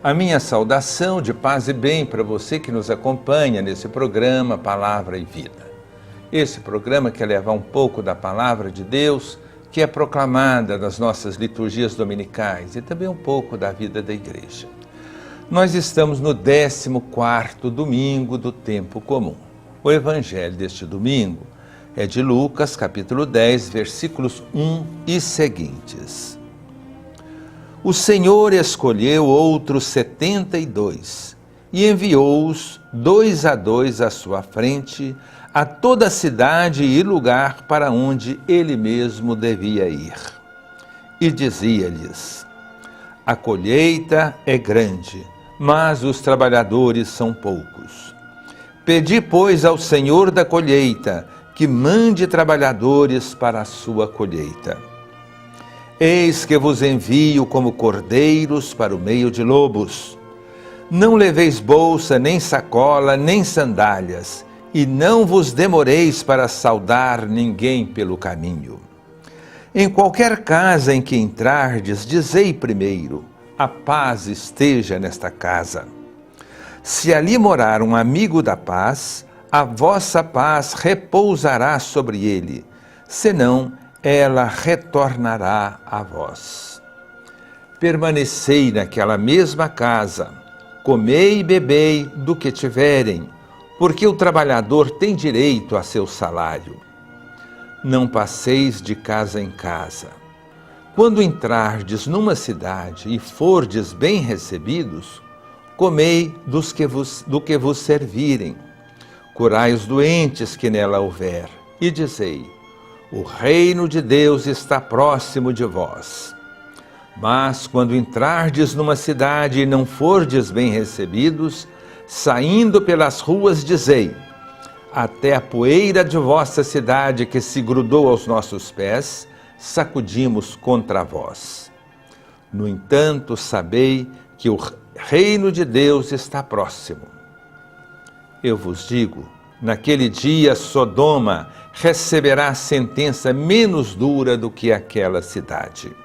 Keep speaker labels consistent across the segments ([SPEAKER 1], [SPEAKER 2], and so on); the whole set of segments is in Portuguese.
[SPEAKER 1] A minha saudação de paz e bem para você que nos acompanha nesse programa Palavra e Vida. Esse programa quer levar um pouco da Palavra de Deus, que é proclamada nas nossas liturgias dominicais, e também um pouco da vida da igreja. Nós estamos no 14º domingo do tempo comum. O evangelho deste domingo é de Lucas, capítulo 10, versículos 1 e seguintes. O Senhor escolheu outros 72 e enviou-os 2 a 2 à sua frente a toda a cidade e lugar para onde ele mesmo devia ir. E dizia-lhes: a colheita é grande, mas os trabalhadores são poucos. Pedi, pois, ao Senhor da colheita que mande trabalhadores para a sua colheita. Eis que vos envio como cordeiros para o meio de lobos. Não leveis bolsa, nem sacola, nem sandálias, e não vos demoreis para saudar ninguém pelo caminho. Em qualquer casa em que entrardes, dizei primeiro: a paz esteja nesta casa. Se ali morar um amigo da paz, a vossa paz repousará sobre ele, senão ela retornará a vós. Permanecei naquela mesma casa, comei e bebei do que tiverem, porque o trabalhador tem direito a seu salário. Não passeis de casa em casa. Quando entrardes numa cidade e fordes bem recebidos, comei do que vos servirem. Curai os doentes que nela houver, e dizei: o reino de Deus está próximo de vós. Mas quando entrardes numa cidade e não fordes bem recebidos, saindo pelas ruas, dizei: até a poeira de vossa cidade que se grudou aos nossos pés, sacudimos contra vós. No entanto, sabei que o reino de Deus está próximo. Eu vos digo, naquele dia Sodoma receberá sentença menos dura do que aquela cidade.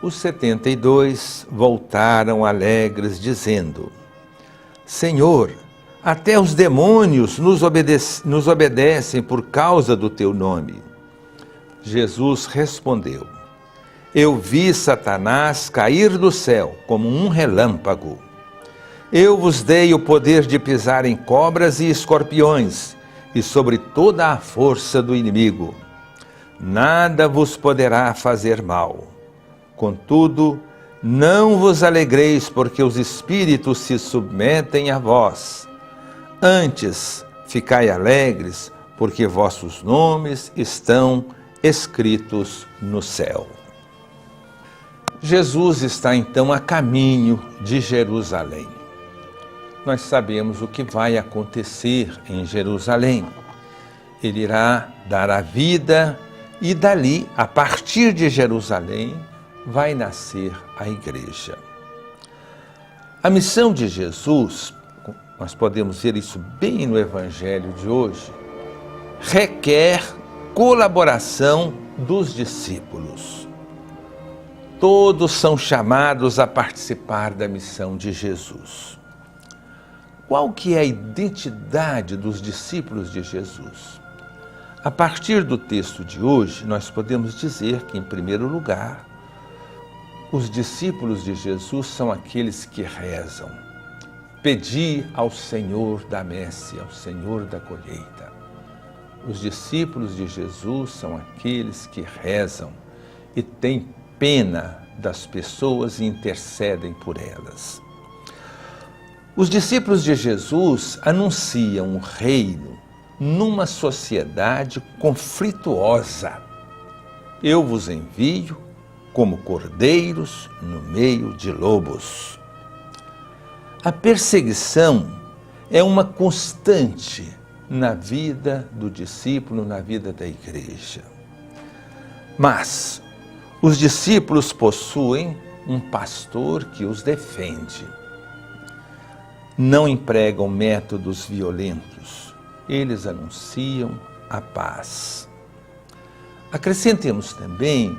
[SPEAKER 1] Os 72 voltaram alegres, dizendo: Senhor, até os demônios nos obedecem por causa do teu nome. Jesus respondeu: eu vi Satanás cair do céu como um relâmpago. Eu vos dei o poder de pisar em cobras e escorpiões e sobre toda a força do inimigo. Nada vos poderá fazer mal. Contudo, não vos alegreis porque os espíritos se submetem a vós. Antes, ficai alegres porque vossos nomes estão escritos no céu. Jesus está então a caminho de Jerusalém. Nós sabemos o que vai acontecer em Jerusalém. Ele irá dar a vida e dali, a partir de Jerusalém, vai nascer a igreja. A missão de Jesus, nós podemos ver isso bem no evangelho de hoje, requer colaboração dos discípulos. Todos são chamados a participar da missão de Jesus. Qual que é a identidade dos discípulos de Jesus? A partir do texto de hoje, nós podemos dizer que, em primeiro lugar, os discípulos de Jesus são aqueles que rezam. Pedi ao Senhor da messe, ao Senhor da colheita. Os discípulos de Jesus são aqueles que rezam e têm pena das pessoas e intercedem por elas. Os discípulos de Jesus anunciam o reino numa sociedade conflituosa. Eu vos envio como cordeiros no meio de lobos. A perseguição é uma constante na vida do discípulo, na vida da igreja. Mas os discípulos possuem um pastor que os defende. Não empregam métodos violentos, eles anunciam a paz. Acrescentemos também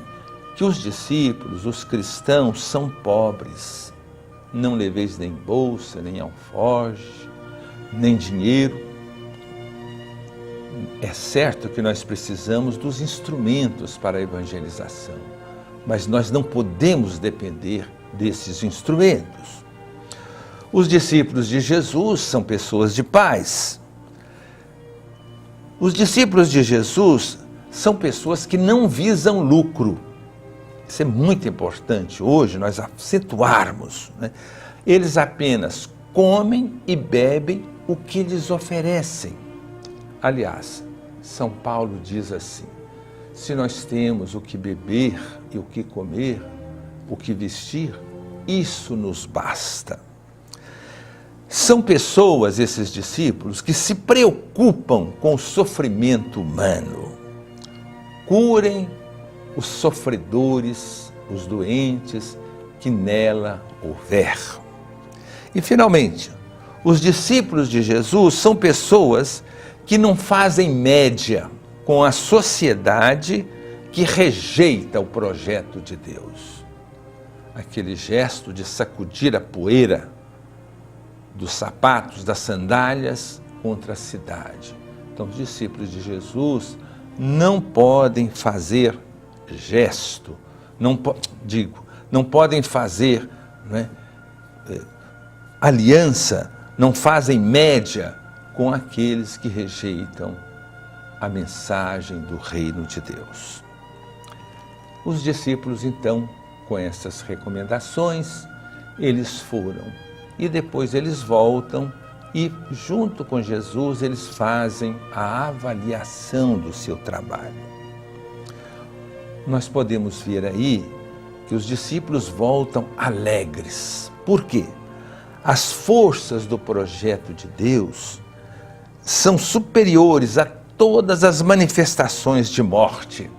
[SPEAKER 1] que os discípulos, os cristãos, são pobres. não leveis nem bolsa, nem alforje, nem dinheiro. É certo que nós precisamos dos instrumentos para a evangelização, mas nós não podemos depender desses instrumentos. Os discípulos de Jesus são pessoas de paz. Os discípulos de Jesus são pessoas que não visam lucro. Isso é muito importante hoje nós acentuarmos, né? Eles apenas comem e bebem o que lhes oferecem. Aliás, São Paulo diz assim: se nós temos o que beber e o que comer, o que vestir, isso nos basta. São pessoas, esses discípulos, que se preocupam com o sofrimento humano. Curem os sofredores, os doentes que nela houver. E, finalmente, os discípulos de Jesus são pessoas que não fazem média com a sociedade que rejeita o projeto de Deus. Aquele gesto de sacudir a poeira dos sapatos, das sandálias contra a cidade. Então, os discípulos de Jesus não podem fazer gesto, não podem fazer, né, aliança, não fazem média com aqueles que rejeitam a mensagem do reino de Deus. Os discípulos, então, com essas recomendações, eles foram e depois eles voltam e, junto com Jesus, eles fazem a avaliação do seu trabalho. Nós podemos ver aí que os discípulos voltam alegres. Por quê? As forças do projeto de Deus são superiores a todas as manifestações de morte.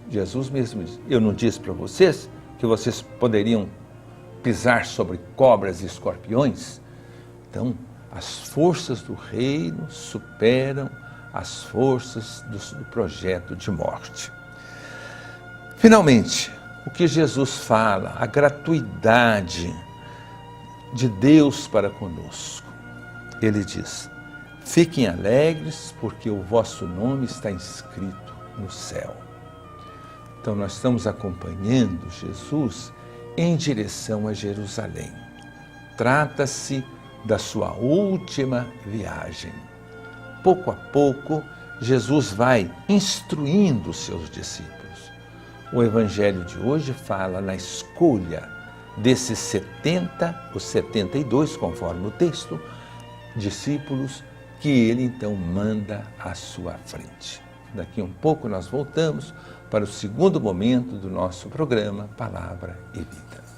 [SPEAKER 1] Jesus mesmo diz: eu não disse para vocês que vocês poderiam pisar sobre cobras e escorpiões? Então, as forças do reino superam as forças do projeto de morte. Finalmente, o que Jesus fala, a gratuidade de Deus para conosco. Ele diz: fiquem alegres, porque o vosso nome está inscrito no céu. Então, nós estamos acompanhando Jesus em direção a Jerusalém. Trata-se da sua última viagem. Pouco a pouco, Jesus vai instruindo os seus discípulos. O Evangelho de hoje fala na escolha desses 70, os 72, conforme o texto, discípulos que ele então manda à sua frente. Daqui um pouco nós voltamos para o segundo momento do nosso programa Palavra e Vida.